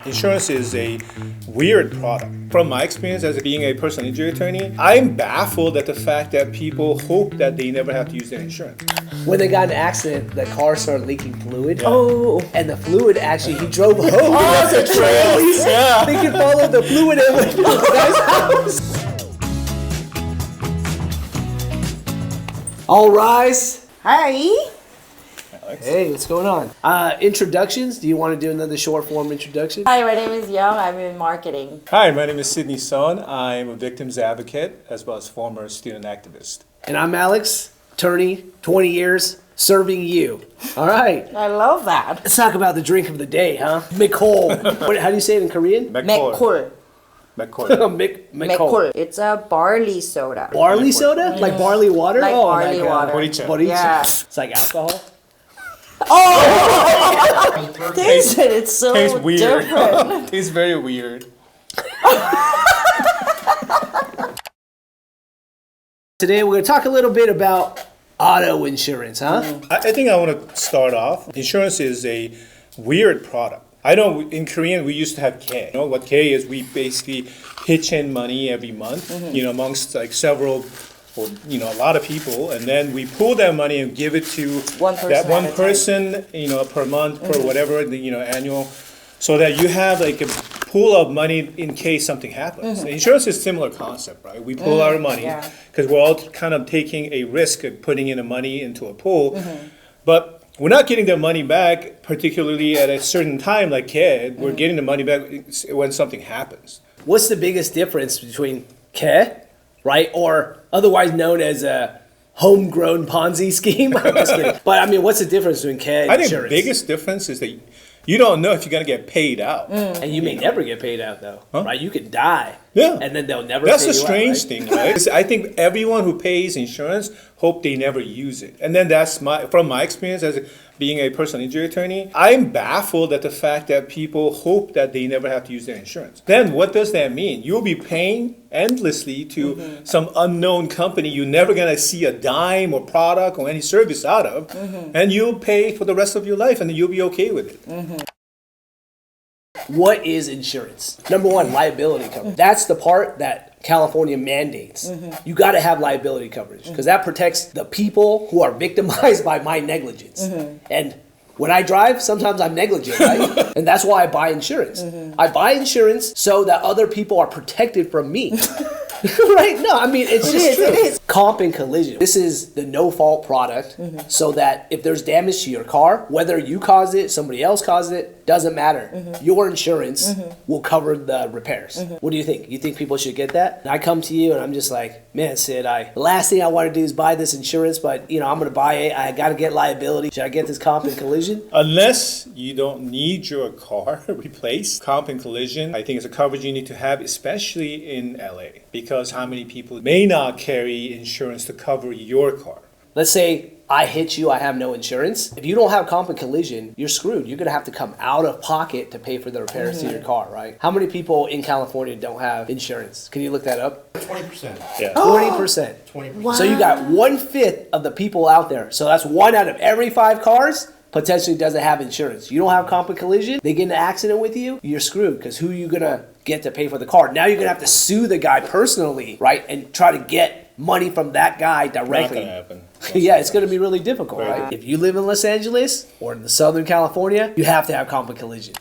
Insurance is a weird product. From my experience as being a personal injury attorney, I'm baffled at the fact that people hope that they never have to use their insurance. When they got in an accident, the car started leaking fluid. Oh. And the fluid actually, he drove home. Oh, the trails. Yeah. They could follow the fluid and went to the guy's house. All rise. Hi. Hey, what's going on? Introductions. Do you want to do another short form introduction? Hi, my name is Young. I'm in marketing. Hi, my name is Sidney Son. I'm a victim's advocate as well as former student activist. And I'm Alex, attorney, 20 years, serving you. All right. I love that. Let's talk about the drink of the day, huh? McCool. How do you say it in Korean? Mekkur. McCoy. Mekkur. It's a barley soda. Barley soda? Like barley water? Like barley water. Boricha. Yeah. It's like alcohol? Taste it. It's so Tastes weird. different. Tastes very weird. Today we're going to talk a little bit about auto insurance, huh? I think I want to start off. Insurance is a weird product. I know in Korean we used to have K. You know what K is? We basically pitch in money every month, amongst like several or a lot of people, and then we pool that money and give it to One person that one at a person, per month, per whatever, annual, so that you have like a pool of money in case something happens. Insurance is a similar concept, right? We pool our money Yeah. because we're all kind of taking a risk of putting in the money into a pool, but we're not getting the money back, particularly at a certain time like kid. We're getting the money back when something happens. What's the biggest difference between K, right, or otherwise known as a homegrown Ponzi scheme? I'm just kidding. But I mean, what's the difference between K and I think insurance? the biggest difference is that you don't know if you're going to get paid out. And you may never get paid out, though, Huh? right? You could die, Yeah. and then they'll never That's pay the you out, strange right? thing, right? I think everyone who pays insurance hope they never use it. And then from my experience as being a personal injury attorney, I'm baffled at the fact that people hope that they never have to use their insurance. Then what does that mean? You'll be paying endlessly to some unknown company you're never going to see a dime or product or any service out of, and you'll pay for the rest of your life and you'll be okay with it. What is insurance? Number one, liability coverage. That's the part that California mandates. You got to have liability coverage because that protects the people who are victimized by my negligence. And when I drive, sometimes I'm negligent, right? And that's why I buy insurance. I buy insurance so that other people are protected from me. Right? No, I mean, it's just true. It is. Comp and collision. This is the no-fault product so that if there's damage to your car, whether you caused it, somebody else caused it, doesn't matter. Your insurance will cover the repairs. What do you think? You think people should get that? And I come to you and I'm just like, man, Sid, the last thing I want to do is buy this insurance, but I'm going to buy it. I got to get liability. Should I get this comp and collision? Unless you don't need your car replaced, comp and collision, I think it's a coverage you need to have, especially in LA, because how many people may not carry insurance to cover your car? Let's say I hit you, I have no insurance. If you don't have comp and collision, you're screwed. You're going to have to come out of pocket to pay for the repairs to your car, right? How many people in California don't have insurance? Can you look that up? 20%. Yeah. 20%. 20%. So you got 1/5 of the people out there. So that's 1 out of every 5 cars potentially doesn't have insurance. You don't have comp and collision, they get in an accident with you, you're screwed because who are you going to get to pay for the car? Now you're going to have to sue the guy personally, right? And try to get money from that guy Not directly. going to happen. Yeah, it's going to be really difficult, Right. right? If you live in Los Angeles or in the Southern California, you have to have comp and collision.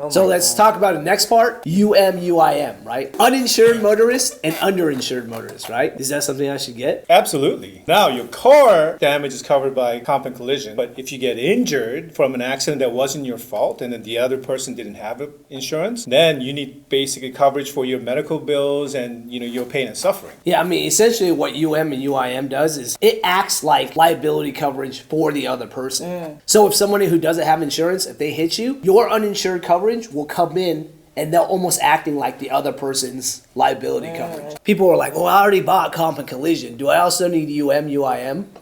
So let's talk about the next part, UMUIM, right? Uninsured motorist and underinsured motorist, right? Is that something I should get? Absolutely. Now, your car damage is covered by comp and collision, but if you get injured from an accident that wasn't your fault and then the other person didn't have insurance, then you need basically coverage for your medical bills and your pain and suffering. Yeah, I mean, essentially what UM and UIM does is it acts like liability coverage for the other person. So if somebody who doesn't have insurance, if they hit you, your uninsured coverage will come in and they're almost acting like the other person's liability coverage. People are like, well, I already bought comp and collision. Do I also need UM,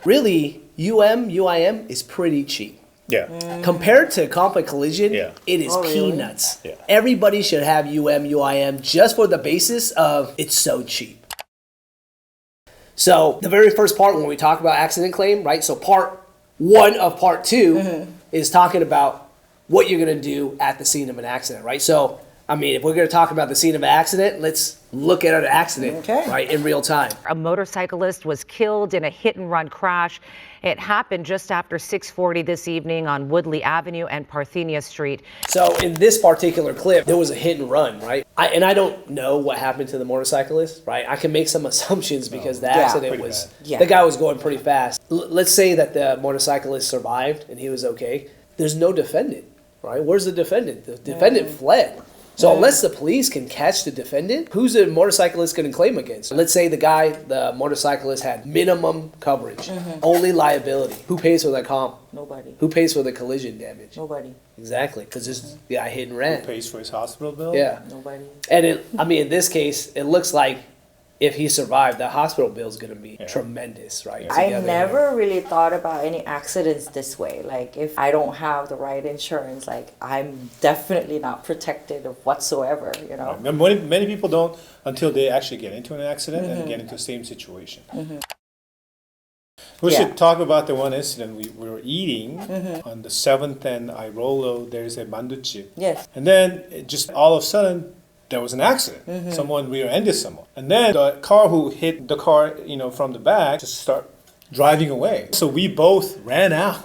Really, UM, is pretty cheap. Yeah. Compared to comp and collision, Yeah. it is really? peanuts. Yeah. Everybody should have UM, just for the basis of it's so cheap. So the very first part when we talk about accident claim, right? So part 1 of part 2 is talking about what you're going to do at the scene of an accident, right? So, I mean, if we're going to talk about the scene of an accident, let's look at an accident, Okay. right, in real time. A motorcyclist was killed in a hit-and-run crash. It happened just after 6:40 this evening on Woodley Avenue and Parthenia Street. So in this particular clip, there was a hit and run, right? I don't know what happened to the motorcyclist, right? I can make some assumptions because the accident pretty was, bad. Yeah. the guy was going pretty fast. Let's say that the motorcyclist survived and he was okay. There's no defendant, right? Where's the defendant? The defendant fled. So unless the police can catch the defendant, who's the motorcyclist going to claim against? Let's say the motorcyclist had minimum coverage, only liability. Who pays for the comp? Nobody. Who pays for the collision damage? Nobody. Exactly, because this guy hit and ran. Pays for his hospital bill. Yeah. Nobody. And in this case, it looks like if he survived, the hospital bill is going to be tremendous, right? I Together. never really thought about any accidents this way. Like, if I don't have the right insurance, like, I'm definitely not protected of whatsoever, you know? And many people don't until they actually get into an accident and get into the same situation. We Yeah. should talk about the one incident we were eating on the 7th and Airolo. There's a manduchi. Yes. And then just all of a sudden, there was an accident. Someone rear-ended someone. And then the car who hit the car, from the back just start driving away. So we both ran out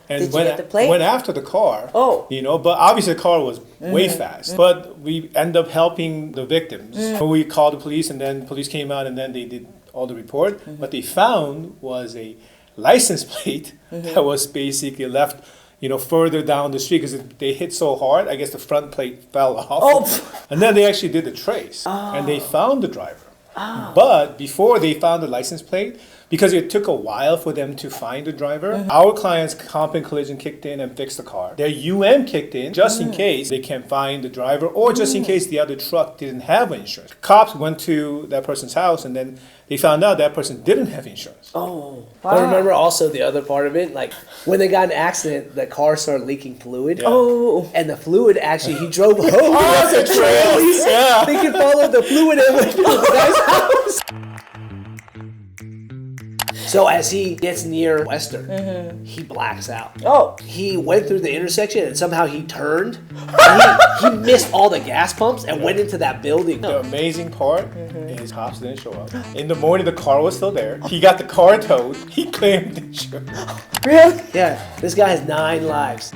and Did you get the plate? went after the car. Oh. But obviously the car was way fast. But we end up helping the victims. So we called the police and then the police came out and then they did all the report. What they found was a license plate that was basically left further down the street because they hit so hard. I guess the front plate fell off. Oh. And then they actually did the trace and they found the driver. But before they found the license plate, because it took a while for them to find the driver, our client's comp and collision kicked in and fixed the car. Their kicked in just in case they can't find the driver or just in case the other truck didn't have insurance. Cops went to that person's house and then they found out that person didn't have insurance. But remember also the other part of it, like when they got in an accident, the car started leaking fluid. Oh. And the fluid actually, he drove home. Oh, it's a trace. Yeah. They could follow the fluid and went to the guy's house. So as he gets near Western, he blacks out. Oh. He went through the intersection and somehow he turned. And he missed all the gas pumps and went into that building. The amazing part is cops didn't show up. In the morning, the car was still there. He got the car towed. He claimed insurance. Really? Yeah, this guy has 9 lives.